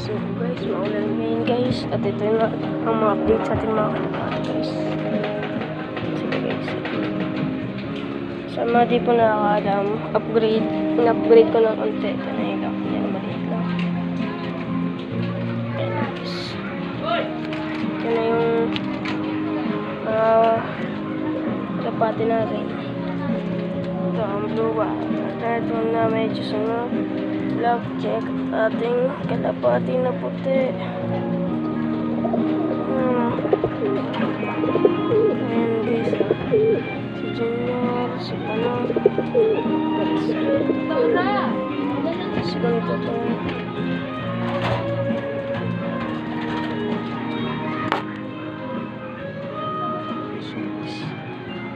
So guys, maulan ngayon guys. At ito yung ang mga update sa ating mga kalapate guys. Sige guys. Sa mga di po nakakaalam, in-upgrade ko ng konti. Ito na yung lock. Yan, maliit lang. Ayan guys. Yan na yung mga kalapate natin. Ito ang blue ba. At ito na medyo sunod. Lock check ating kalapati na puti. Ayan guys, si Junior, si Pano, si ganito to.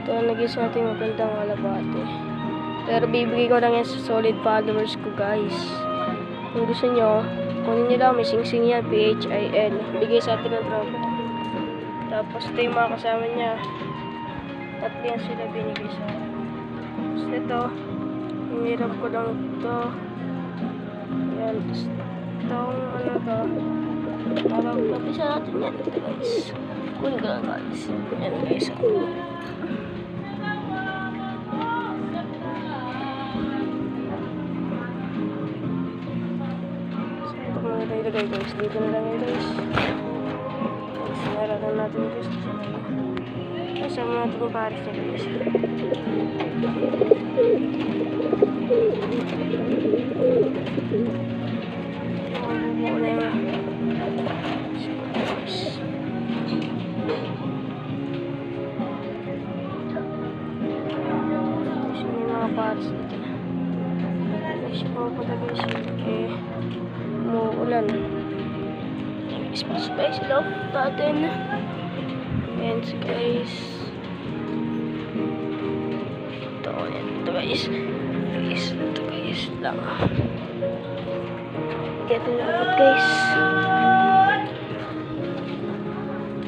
Ito ang nagis natin magandang kalapati. Pero bibigay ko lang yan sa solid followers ko guys. Kung gusto nyo, kunin nyo lang, may sing-sing yan, PHIL. Bigay sa atin ng tropa. Tapos ito yung mga kasama niya. Tatlo yan sila binigay sa akin. Tapos ito, hinirap ko lang ito. Yan, tapos itong ano to. Tapos natin yan ito guys. Kunin ko lang guys. Yan guys. Ilagay guys, dito na lang yun guys. Sinara lang natin guys. Kasama natin yung pares niya guys. Mabubuo na yung may mga pares dito na. Siya pa pala guys. Umuulan. Spice love natin. Ayan guys. Ito guys. Ito guys lang. Ito lang guys.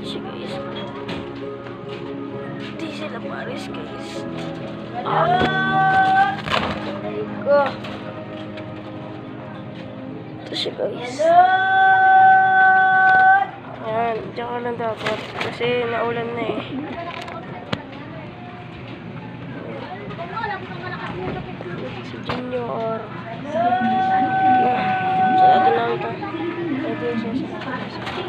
So guys. Di sila pares guys. Go. Ito siya guys. Ayan, diyan ka lang dapat. Kasi naulan na eh. Si Junior. Sa atin lang ito. Ito yung sasakin.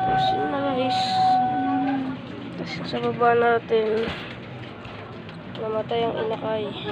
Tapos yun na guys. Tapos sa baba natin namatay ang inakay.